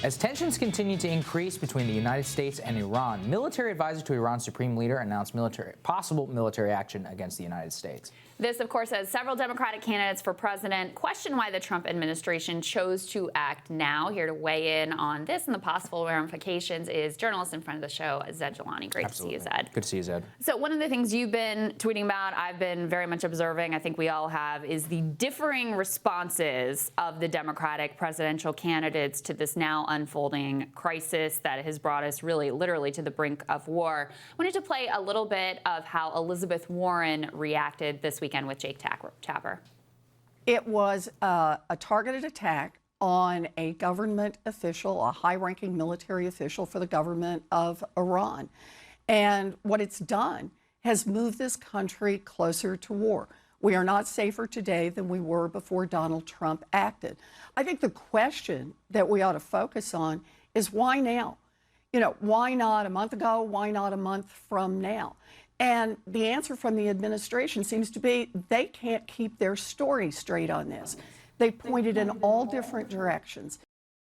As tensions continue to increase between the United States and Iran, military advisor to Iran's supreme leader announced possible military action against the United States. This, of course, as several Democratic candidates for president question why the Trump administration chose to act now. Here to weigh in on this and the possible ramifications is journalist in front of the show, Zaid Jilani. Great Absolutely. to see you, Zaid. Good to see you, Zaid. So one of the things you've been tweeting about, I've been very much observing, I think we all have, is the differing responses of the Democratic presidential candidates to this now unfolding crisis that has brought us really literally to the brink of war. I wanted to play a little bit of how Elizabeth Warren reacted this weekend with Jake Tapper. It was a targeted attack on a government official, a high-ranking military official for the government of Iran. And what it's done has moved this country closer to war. We are not safer today than we were before Donald Trump acted. I think the question that we ought to focus on is why now? You know, why not a month ago? Why not a month from now? And the answer from the administration seems to be they can't keep their story straight on this. They pointed in all different directions.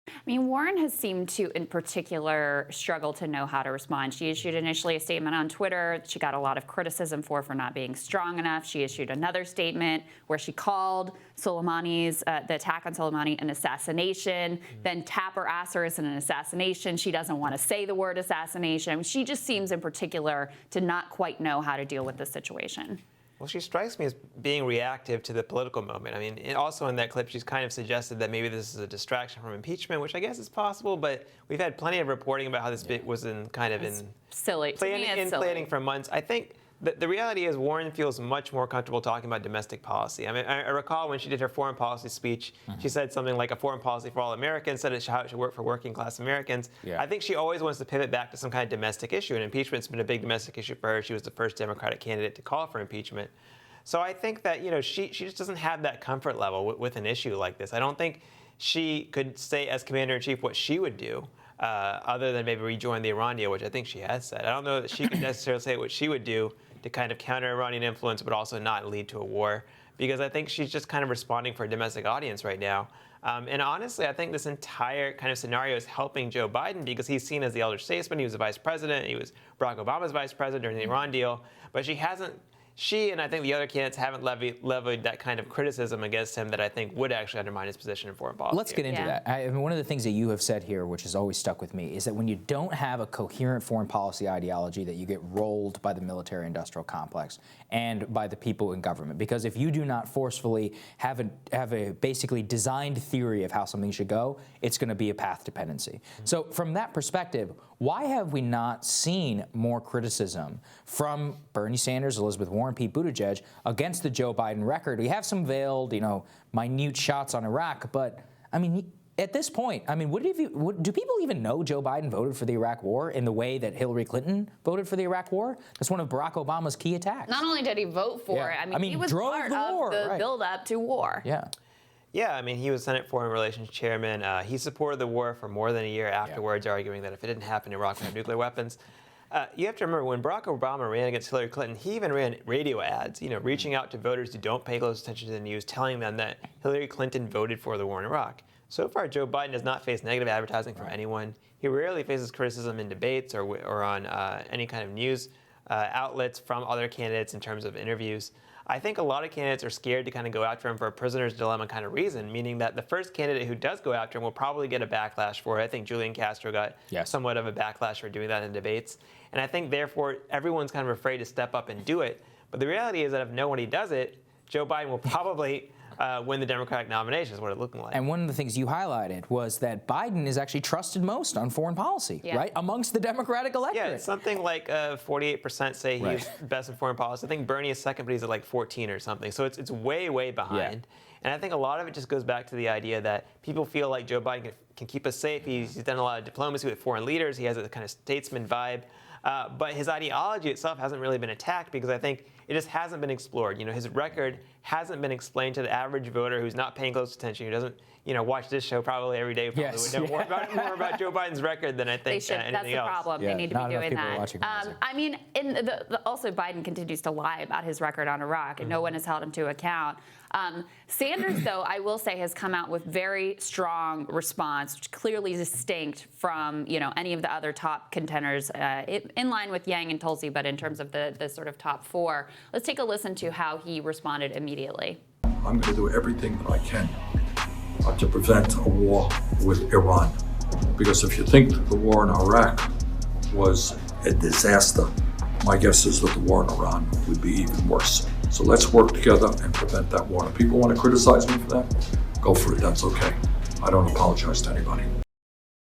I mean, Warren has seemed to, in particular, struggle to know how to respond. She issued initially a statement on Twitter that she got a lot of criticism for not being strong enough. She issued another statement where she called Soleimani's, the attack on Soleimani, an assassination. Then Tapper asked her, is it an assassination? She doesn't want to say the word assassination. She just seems, in particular, to not quite know how to deal with the situation. Well, she strikes me as being reactive to the political moment. I mean, also in that clip, she's kind of suggested that maybe this is a distraction from impeachment, which I guess is possible, but we've had plenty of reporting about how this bit was silly. Planning for months. I think the reality is Warren feels much more comfortable talking about domestic policy. I mean, I recall when she did her foreign policy speech, she said something like a foreign policy for all Americans, said how it should work for working class Americans. Yeah. I think she always wants to pivot back to some kind of domestic issue, and impeachment's been a big domestic issue for her. She was the first Democratic candidate to call for impeachment. So I think that, you know, she just doesn't have that comfort level with an issue like this. I don't think she could say as commander-in-chief what she would do, other than maybe rejoin the Iran deal, which I think she has said. I don't know that she could necessarily say what she would do to kind of counter Iranian influence, but also not lead to a war, because I think she's just kind of responding for a domestic audience right now. And honestly, I think this entire kind of scenario is helping Joe Biden because he's seen as the elder statesman. He was the vice president. He was Barack Obama's vice president during the Iran deal, but she and I think the other candidates haven't levied that kind of criticism against him that I think would actually undermine his position in foreign policy. Let's get into that. I mean, one of the things that you have said here, which has always stuck with me, is that when you don't have a coherent foreign policy ideology, that you get rolled by the military-industrial complex and by the people in government. Because if you do not forcefully have a basically designed theory of how something should go, it's going to be a path dependency. So from that perspective, why have we not seen more criticism from Bernie Sanders, Elizabeth Warren, Pete Buttigieg against the Joe Biden record? We have some veiled, minute shots on Iraq, but I mean, at this point, I mean, do people even know Joe Biden voted for the Iraq War in the way that Hillary Clinton voted for the Iraq War? That's one of Barack Obama's key attacks. Not only did he vote for it, I mean he was part of the build-up to war. Yeah, I mean, he was Senate Foreign Relations Chairman. He supported the war for more than a year afterwards, arguing that if it didn't happen, Iraq would have nuclear weapons. You have to remember, when Barack Obama ran against Hillary Clinton, he even ran radio ads, reaching out to voters who don't pay close attention to the news, telling them that Hillary Clinton voted for the war in Iraq. So far, Joe Biden has not faced negative advertising from anyone. He rarely faces criticism in debates or on any kind of news outlets from other candidates in terms of interviews. I think a lot of candidates are scared to kind of go after him for a prisoner's dilemma kind of reason, meaning that the first candidate who does go after him will probably get a backlash for it. I think Julian Castro got somewhat of a backlash for doing that in debates. And I think, therefore, everyone's kind of afraid to step up and do it. But the reality is that if nobody does it, Joe Biden will probably win the Democratic nomination, is what it's looking like. And one of the things you highlighted was that Biden is actually trusted most on foreign policy, right, amongst the Democratic electorate. Yeah, something like 48% say he's best in foreign policy. I think Bernie is second, but he's at like 14 or something. So it's way, way behind. And I think a lot of it just goes back to the idea that people feel like Joe Biden can keep us safe. He's done a lot of diplomacy with foreign leaders. He has a kind of statesman vibe. But his ideology itself hasn't really been attacked because I think it just hasn't been explored. His record hasn't been explained to the average voter who's not paying close attention, who watch this show probably every day. Probably Yes. would know more about Joe Biden's record than I think They should. anything That's the else. problem. Yeah, They need to not be enough doing people are that. watching music. I mean, also Biden continues to lie about his record on Iraq, and no one has held him to account. Sanders, though, I will say, has come out with very strong response, clearly distinct from any of the other top contenders, in line with Yang and Tulsi, but in terms of the sort of top four. Let's take a listen to how he responded immediately. I'm going to do everything that I can to prevent a war with Iran. Because if you think that the war in Iraq was a disaster, my guess is that the war in Iran would be even worse. So let's work together and prevent that war. If people want to criticize me for that, go for it. That's okay. I don't apologize to anybody.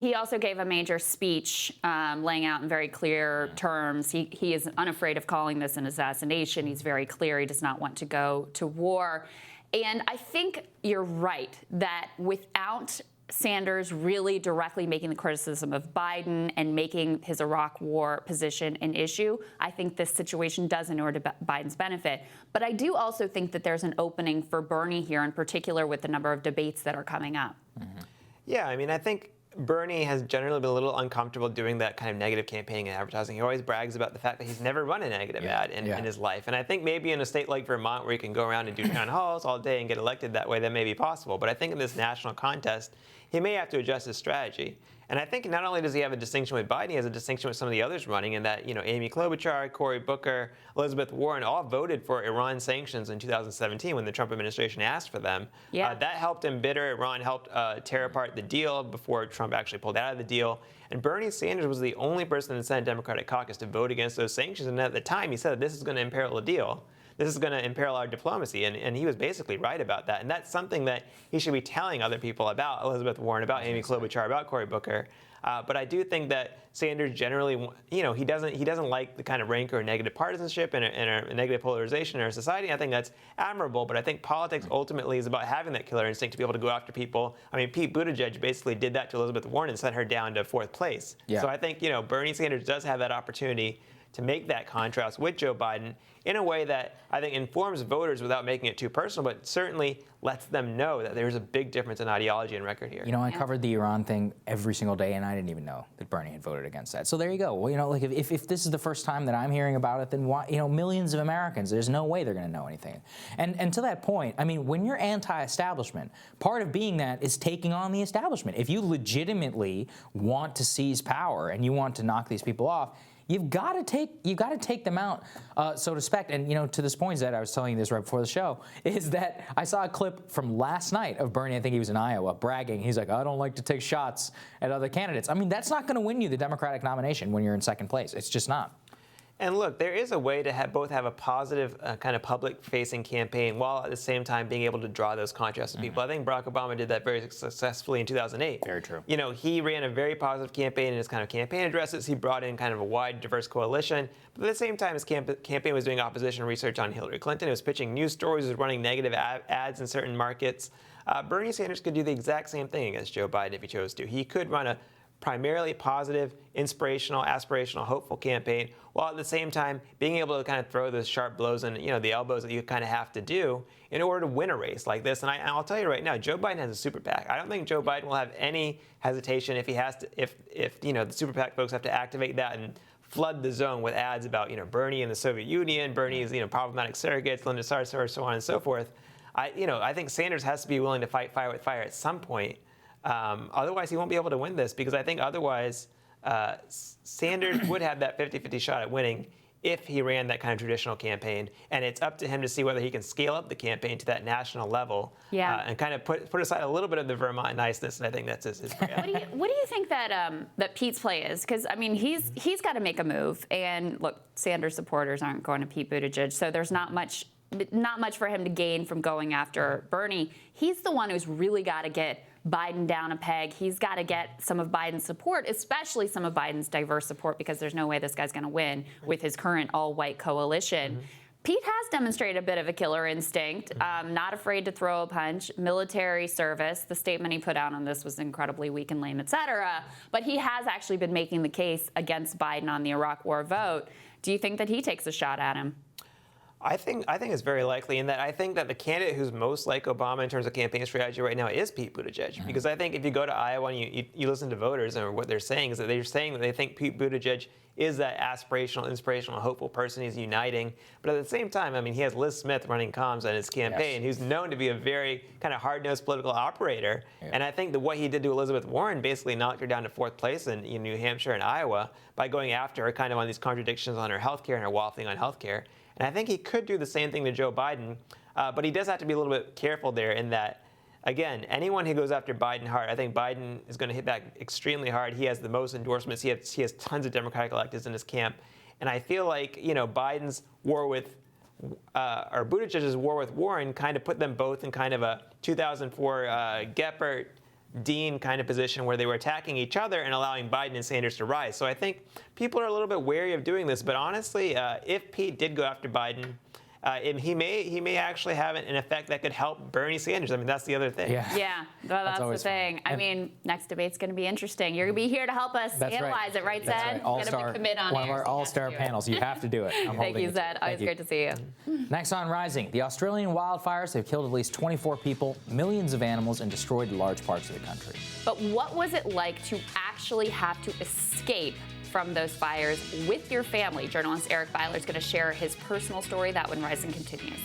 He also gave a major speech laying out in very clear terms. He is unafraid of calling this an assassination. He's very clear he does not want to go to war. And I think you're right that without Sanders really directly making the criticism of Biden and making his Iraq war position an issue, I think this situation does inure to Biden's benefit. But I do also think that there's an opening for Bernie here, in particular with the number of debates that are coming up. Mm-hmm. Yeah, I mean, I think Bernie has generally been a little uncomfortable doing that kind of negative campaigning and advertising. He always brags about the fact that he's never run a negative ad in his life. And I think maybe in a state like Vermont, where you can go around and do town halls all day and get elected that way, that may be possible. But I think in this national contest, he may have to adjust his strategy. And I think not only does he have a distinction with Biden, he has a distinction with some of the others running, in that Amy Klobuchar, Cory Booker, Elizabeth Warren all voted for Iran sanctions in 2017 when the Trump administration asked for them. Yeah. That helped embitter Iran, helped tear apart the deal before Trump actually pulled out of the deal. And Bernie Sanders was the only person in the Senate Democratic caucus to vote against those sanctions. And at the time, he said, this is going to imperil the deal. This is going to imperil our diplomacy. And he was basically right about that. And that's something that he should be telling other people about, Elizabeth Warren, about Amy Klobuchar, about Cory Booker. But I do think that Sanders generally, he doesn't like the kind of rancor or negative partisanship and a negative polarization in our society. I think that's admirable, but I think politics ultimately is about having that killer instinct to be able to go after people. I mean, Pete Buttigieg basically did that to Elizabeth Warren and sent her down to 4th place. Yeah. So I think, Bernie Sanders does have that opportunity to make that contrast with Joe Biden in a way that I think informs voters without making it too personal, but certainly lets them know that there's a big difference in ideology and record here. I covered the Iran thing every single day, and I didn't even know that Bernie had voted against that. So there you go. Well, like if this is the first time that I'm hearing about it, then why, millions of Americans, there's no way they're going to know anything. And to that point, I mean, when you're anti-establishment, part of being that is taking on the establishment. If you legitimately want to seize power and you want to knock these people off, you've got to take them out, so to speak. And to this point, Zed, I was telling you this right before the show, is that I saw a clip from last night of Bernie. I think he was in Iowa bragging. He's like, I don't like to take shots at other candidates. I mean, that's not going to win you the Democratic nomination when you're in second place. It's just not. And look, there is a way to both have a positive kind of public-facing campaign while at the same time being able to draw those contrasts to people. I think Barack Obama did that very successfully in 2008. Very true. He ran a very positive campaign in his kind of campaign addresses. He brought in kind of a wide, diverse coalition. But at the same time, his campaign was doing opposition research on Hillary Clinton. It was pitching news stories. It was running negative ads in certain markets. Bernie Sanders could do the exact same thing against Joe Biden if he chose to. He could run a primarily positive, inspirational, aspirational, hopeful campaign, while at the same time being able to kind of throw those sharp blows and the elbows that you kind of have to do in order to win a race like this. And I'll tell you right now, Joe Biden has a super PAC. I don't think Joe Biden will have any hesitation if he has to, if the super PAC folks have to activate that and flood the zone with ads about Bernie and the Soviet Union, Bernie's problematic surrogates, Linda Sarsour, so on and so forth. I think Sanders has to be willing to fight fire with fire at some point. Otherwise, he won't be able to win this, because I think otherwise Sanders would have that 50-50 shot at winning if he ran that kind of traditional campaign. And it's up to him to see whether he can scale up the campaign to that national level and kind of put aside a little bit of the Vermont niceness. And I think that's his brand. What do you think that Pete's play is? Because, I mean, he's got to make a move. And, look, Sanders supporters aren't going to Pete Buttigieg, so there's not much for him to gain from going after Bernie. He's the one who's really got to get Biden down a peg. He's got to get some of Biden's support, especially some of Biden's diverse support, because there's no way this guy's going to win with his current all-white coalition. Pete has demonstrated a bit of a killer instinct, not afraid to throw a punch, military service. The statement he put out on this was incredibly weak and lame, et cetera. But he has actually been making the case against Biden on the Iraq war vote. Do you think that he takes a shot at him? I think it's very likely in that I think that the candidate who's most like Obama in terms of campaign strategy right now is Pete Buttigieg. Because I think if you go to Iowa and you listen to voters, and what they're saying is that they're saying that they think Pete Buttigieg is that aspirational, inspirational, hopeful person. He's uniting. But at the same time, I mean, he has Liz Smith running comms on his campaign, who's known to be a very kind of hard-nosed political operator. Yeah. And I think that what he did to Elizabeth Warren basically knocked her down to 4th place in New Hampshire and Iowa by going after her kind of on these contradictions on her health care and her waffling on health care. And I think he could do the same thing to Joe Biden, but he does have to be a little bit careful there in that, again, anyone who goes after Biden hard, I think Biden is going to hit back extremely hard. He has the most endorsements. He has tons of Democratic electeds in his camp. And I feel like, Biden's war with, or Buttigieg's war with Warren kind of put them both in kind of a 2004 Gephardt Dean kind of position where they were attacking each other and allowing Biden and Sanders to rise. So I think people are a little bit wary of doing this. But honestly, if Pete did go after Biden, he may actually have an effect that could help Bernie Sanders. I mean, that's the other thing. Yeah, well, that's the thing. I mean, next debate's going to be interesting. You're going to be here to help us analyze it, right, Zed? Right. All-star, one of our all-star panels. You have to do it. Thank you, Zed. Always great to see you. Next on Rising, the Australian wildfires have killed at least 24 people, millions of animals, and destroyed large parts of the country. But what was it like to actually have to escape from those fires with your family? Journalist Eric Byler is going to share his personal story. That when Rising continues.